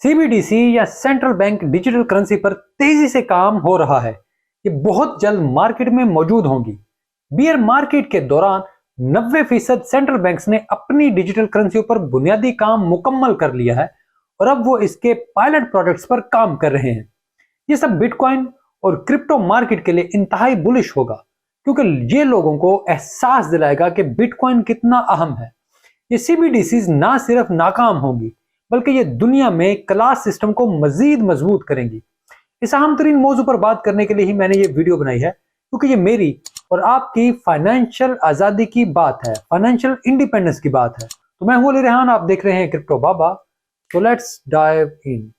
CBDC या central bank digital currency पर तेजी से काम हो रहा है। ये बहुत जल्द मार्केट में मौजूद होंगी। बियर मार्केट के दौरान 90% सेंट्रल बैंक्स ने अपनी डिजिटल करेंसियों पर बुनियादी काम मुकम्मल कर लिया है और अब वो इसके पायलट प्रोजेक्ट्स पर काम कर रहे हैं। ये सब बिटकॉइन और क्रिप्टो मार्केट के लिए इंतहाई बुलिश होगा, क्योंकि ये लोगों को एहसास दिलाएगा कि बिटकॉइन कितना अहम है। ये सीबीडीसीज ना सिर्फ नाकाम होंगी बल्कि ये दुनिया में क्लास सिस्टम को मजीद मजबूत करेंगी। इस अहम तरीन मौजू पर बात करने के लिए ही मैंने ये वीडियो बनाई है, क्योंकि ये मेरी और आपकी फाइनेंशियल आजादी की बात है, फाइनेंशियल इंडिपेंडेंस की बात है। तो मैं हूं अली रेहान, आप देख रहे हैं क्रिप्टो बाबा। तो लेट्स डाइव इन।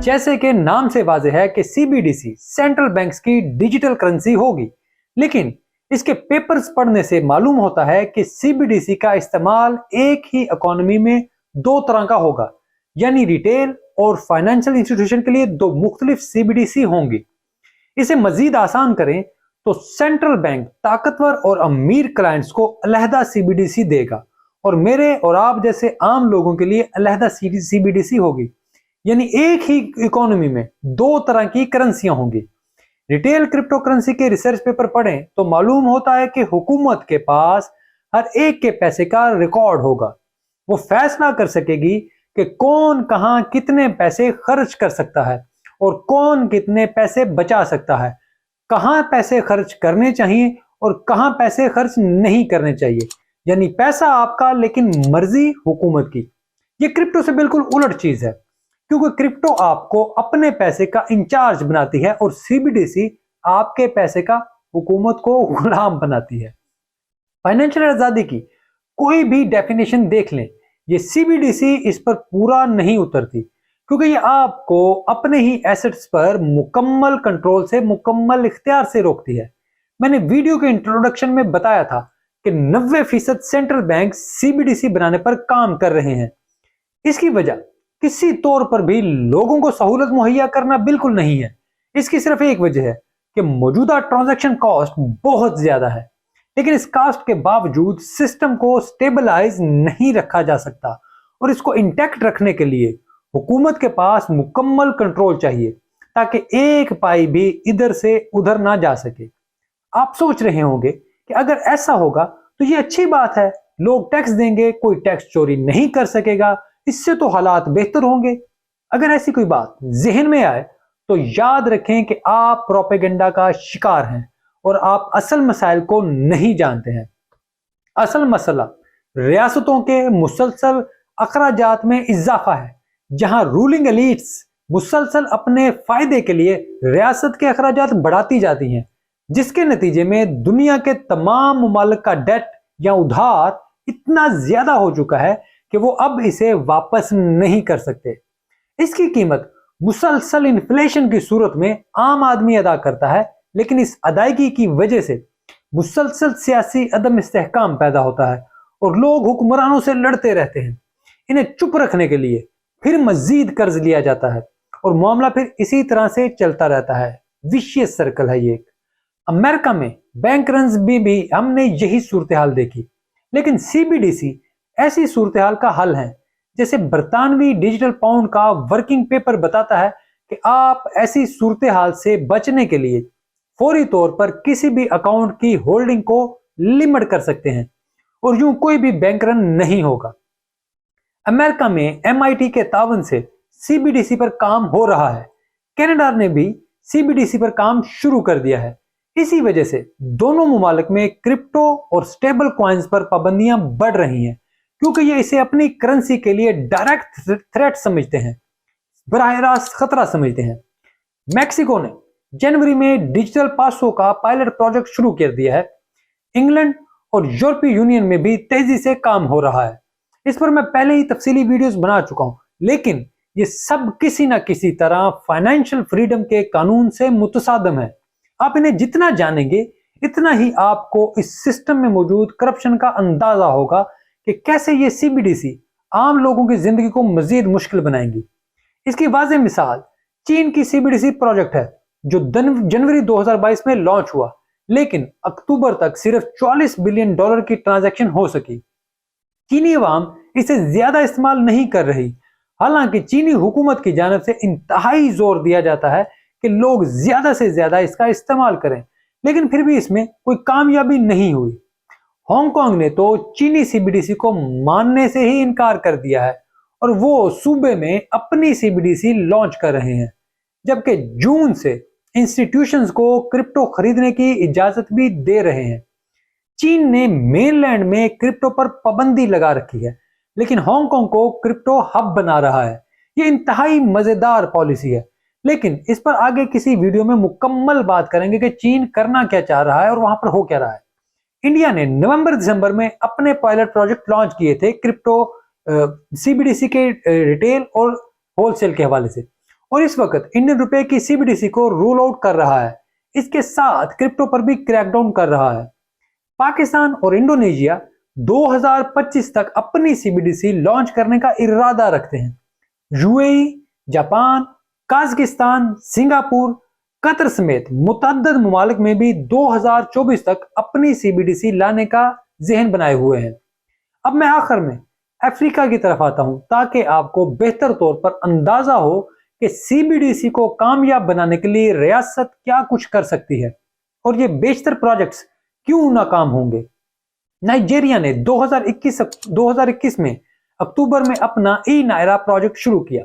जैसे कि नाम से वाज़ेह है कि सीबीडीसी सेंट्रल बैंक्स की डिजिटल करेंसी होगी, लेकिन इसके पेपर्स पढ़ने से मालूम होता है कि सीबीडीसी का इस्तेमाल एक ही इकोनॉमी में दो तरह का होगा, यानी रिटेल और फाइनेंशियल इंस्टीट्यूशन के लिए दो मुख्तलिफ सीबीडीसी होंगी। इसे मजीद आसान करें तो सेंट्रल बैंक ताकतवर और अमीर क्लाइंट्स को अलहदा सीबीडीसी देगा और मेरे और आप जैसे आम लोगों के लिए अलहदा सीबीडीसी होगी, यानी एक ही इकोनॉमी में दो तरह की करेंसियां होंगी। रिटेल क्रिप्टो करेंसी के रिसर्च पेपर पढ़ें तो मालूम होता है कि हुकूमत के पास हर एक के पैसे का रिकॉर्ड होगा। वो फैसला कर सकेगी कि कौन कहां कितने पैसे खर्च कर सकता है और कौन कितने पैसे बचा सकता है, कहां पैसे खर्च करने चाहिए और कहां पैसे खर्च नहीं करने चाहिए। यानी पैसा आपका लेकिन मर्जी हुकूमत की। ये क्रिप्टो से बिल्कुल उलट चीज है, क्योंकि क्रिप्टो आपको अपने पैसे का इंचार्ज बनाती है और सीबीडीसी आपके पैसे का हुकूमत को गुलाम बनाती है। फाइनेंशियल आजादी की कोई भी डेफिनेशन देख लें, ये सीबीडीसी इस पर पूरा नहीं उतरती, क्योंकि ये आपको अपने ही एसेट्स पर मुकम्मल कंट्रोल से, मुकम्मल इख्तियार से रोकती है। मैंने वीडियो के इंट्रोडक्शन में बताया था कि 90% सेंट्रल बैंक सीबीडीसी बनाने पर काम कर रहे हैं। इसकी वजह किसी तौर पर भी लोगों को सहूलत मुहैया करना बिल्कुल नहीं है। इसकी सिर्फ एक वजह है कि मौजूदा ट्रांजैक्शन कॉस्ट बहुत ज्यादा है, लेकिन इस कॉस्ट के बावजूद सिस्टम को स्टेबलाइज नहीं रखा जा सकता और इसको इंटैक्ट रखने के लिए हुकूमत के पास मुकम्मल कंट्रोल चाहिए, ताकि एक पाई भी इधर से उधर ना जा सके। आप सोच रहे होंगे कि अगर ऐसा होगा तो ये अच्छी बात है, लोग टैक्स देंगे, कोई टैक्स चोरी नहीं कर सकेगा, इससे तो हालात बेहतर होंगे। अगर ऐसी कोई बात जहन में आए तो याद रखें कि आप प्रोपेगेंडा का शिकार हैं और आप असल मसाइल को नहीं जानते हैं। असल मसला रियासतों के मुसलसल अखराजात में इजाफा है, जहां रूलिंग एलीट्स मुसलसल अपने फायदे के लिए रियासत के अखराजात बढ़ाती जाती हैं, जिसके नतीजे में दुनिया के तमाम मुमालिक का डेट या उधार इतना ज्यादा हो चुका है कि वो अब इसे वापस नहीं कर सकते। इसकी कीमत मुसलसल इन्फ्लेशन की सूरत में आम आदमी अदा करता है, लेकिन इस अदायगी की वजह से मुसलसल सियासी अदम इस्तेहकाम पैदा होता है और लोग हुक्मरानों से लड़ते रहते हैं। इन्हें चुप रखने के लिए फिर मजीद कर्ज लिया जाता है और मामला फिर इसी तरह से चलता रहता है। विशियस सर्कल है ये। अमेरिका में बैंक रन्स भी हमने यही सूरत हाल देखी, लेकिन सीबीडीसी ऐसी सूरत हाल का हल है। जैसे बरतानवी डिजिटल पाउंड का वर्किंग पेपर बताता है कि आप ऐसी सूरत हाल से बचने के लिए फौरी तौर पर किसी भी अकाउंट की होल्डिंग को लिमिट कर सकते हैं और यूं कोई भी बैंक रन नहीं होगा। अमेरिका में MIT के तावन से सीबीडीसी पर काम हो रहा है। कनाडा ने भी सीबीडीसी पर काम शुरू कर दिया है। इसी वजह से दोनों मुमालिक में क्रिप्टो और स्टेबल कॉइन्स पर पाबंदियां बढ़ रही हैं, क्योंकि ये इसे अपनी करेंसी के लिए डायरेक्ट थ्रेट समझते हैं, बराह रास्त खतरा समझते हैं। मैक्सिको ने जनवरी में डिजिटल पासो का पायलट प्रोजेक्ट शुरू कर दिया है। इंग्लैंड और यूरोपीय यूनियन में भी तेजी से काम हो रहा है। इस पर मैं पहले ही तफसीली वीडियोस बना चुका हूं, लेकिन ये सब किसी ना किसी तरह फाइनेंशियल फ्रीडम के कानून से मुतसादम है। आप इन्हें जितना जानेंगे इतना ही आपको इस सिस्टम में मौजूद करप्शन का अंदाजा होगा कि कैसे ये सीबीडीसी आम लोगों की जिंदगी को मजीद मुश्किल बनाएंगी। इसकी वाज़ेह मिसाल चीन की सीबीडीसी प्रोजेक्ट है, जो जनवरी 2022 में लॉन्च हुआ, लेकिन अक्टूबर तक सिर्फ $44 बिलियन की ट्रांजैक्शन हो सकी। चीनी अवाम इसे ज्यादा इस्तेमाल नहीं कर रही, हालांकि चीनी हुकूमत की जानिब से इंतहाई जोर दिया जाता है कि लोग ज्यादा से ज्यादा इसका इस्तेमाल करें, लेकिन फिर भी इसमें कोई कामयाबी नहीं हुई। हांगकांग ने तो चीनी सीबीडीसी को मानने से ही इनकार कर दिया है और वो सूबे में अपनी सीबीडीसी लॉन्च कर रहे हैं, जबकि जून से इंस्टीट्यूशंस को क्रिप्टो खरीदने की इजाजत भी दे रहे हैं। चीन ने मेनलैंड में क्रिप्टो पर पाबंदी लगा रखी है, लेकिन हांगकांग को क्रिप्टो हब बना रहा है। ये इंतहाई मजेदार पॉलिसी है, लेकिन इस पर आगे किसी वीडियो में मुकम्मल बात करेंगे कि चीन करना क्या चाह रहा है और वहां पर हो क्या रहा है। इंडिया ने नवंबर दिसंबर में अपने पायलट प्रोजेक्ट लॉन्च किए थे क्रिप्टो सीबीडीसी के रिटेल और होलसेल के हवाले से, और इस वक्त इंडियन रुपए की सीबीडीसी को रूल आउट कर रहा है। इसके साथ क्रिप्टो पर भी क्रैकडाउन कर रहा है। पाकिस्तान और इंडोनेशिया 2025 तक अपनी सीबीडीसी लॉन्च करने का इरादा रखते हैं। UAE, Japan, Kazakhstan, Singapore, Qatar समेत मुतअद्दिद ममालिक में भी 2024 तक अपनी सीबीडीसी लाने का जहन बनाए हुए हैं। अब मैं आखिर में अफ्रीका की तरफ आता हूं ताकि आपको बेहतर तौर पर अंदाजा हो कि सीबीडीसी को कामयाब बनाने के लिए रियासत क्या कुछ कर सकती है और ये बेशतर प्रोजेक्ट्स क्यों नाकाम होंगे। नाइजीरिया ने 2021 में अक्टूबर में अपना ई नायरा प्रोजेक्ट शुरू किया।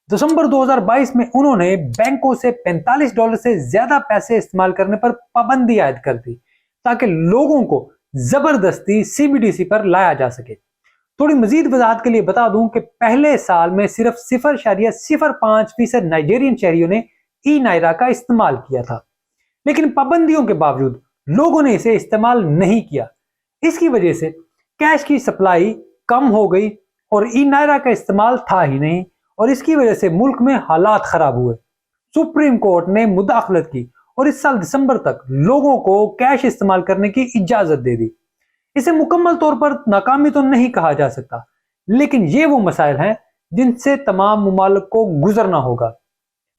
दिसंबर 2022 में उन्होंने बैंकों से $45 से ज्यादा पैसे इस्तेमाल करने पर पाबंदी आयद कर दी ताकि लोगों को जबरदस्ती सीबीडीसी पर लाया जा सके। थोड़ी मजीद वजाहत के लिए बता दूं कि पहले साल में सिर्फ 0.05% नाइजीरियन शहरियों ने ई नायरा का इस्तेमाल किया था, लेकिन पाबंदियों के बावजूद लोगों ने इसे इस्तेमाल नहीं किया। इसकी वजह से कैश की सप्लाई कम हो गई और ई नायरा का इस्तेमाल था ही नहीं, और इसकी वजह से मुल्क में हालात खराब हुए। सुप्रीम कोर्ट ने मुदाखलत की और इस साल दिसंबर तक लोगों को कैश इस्तेमाल करने की इजाजत दे दी। इसे मुकम्मल तौर पर नाकामी तो नहीं कहा जा सकता, लेकिन ये वो मसाइल हैं जिनसे तमाम मुमालिक को गुजरना होगा।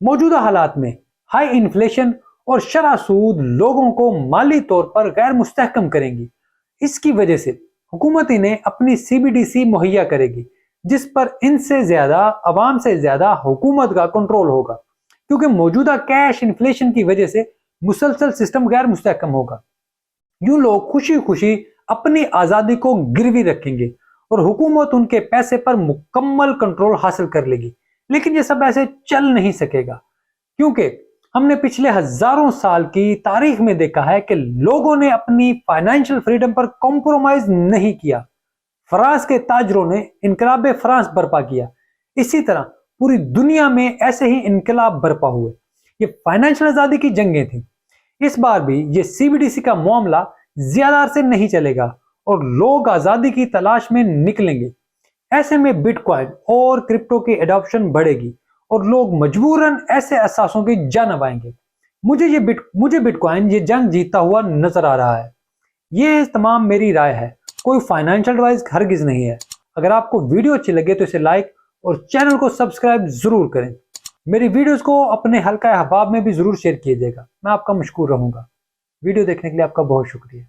मौजूदा हालात में हाई इन्फ्लेशन और शरह सूद लोगों को माली तौर पर गैर मुस्तहकम करेंगी। इसकी वजह से हुकूमत इन्हें अपनी सीबीडीसी मुहैया करेगी, जिस पर इनसे ज्यादा अवाम से ज्यादा हुकूमत का कंट्रोल होगा, क्योंकि मौजूदा कैश इन्फ्लेशन की वजह से मुसलसल सिस्टम गैर मुस्तहकम होगा। यूं लोग खुशी खुशी अपनी आजादी को गिरवी रखेंगे और हुकूमत उनके पैसे पर मुकम्मल कंट्रोल हासिल कर लेगी। लेकिन ये सब ऐसे चल नहीं सकेगा, क्योंकि हमने पिछले हजारों साल की तारीख में देखा है कि लोगों ने अपनी फाइनेंशियल फ्रीडम पर कॉम्प्रोमाइज नहीं किया। फ्रांस के ताजरों ने इनकलाब फ्रांस बर्पा किया, इसी तरह पूरी दुनिया में ऐसे ही इनकलाब बर्पा हुए। ये फाइनेंशियल आजादी की जंगें थी। इस बार भी ये सीबीडीसी का मामला ज्यादा से नहीं चलेगा और लोग आजादी की तलाश में निकलेंगे। ऐसे में बिटकॉइन और क्रिप्टो की एडॉप्शन बढ़ेगी और लोग मजबूरन ऐसे अहसासों की जानब आएंगे। मुझे बिटकॉइन ये जंग जीतता हुआ नजर आ रहा है। ये तमाम मेरी राय है, कोई फाइनेंशियल एडवाइस हरगिज नहीं है। अगर आपको वीडियो अच्छी लगे तो इसे लाइक और चैनल को सब्सक्राइब जरूर करें। मेरी वीडियोस को अपने हल्का अहबाब में भी जरूर शेयर कीजिएगा। मैं आपका मशकूर रहूंगा। वीडियो देखने के लिए आपका बहुत शुक्रिया।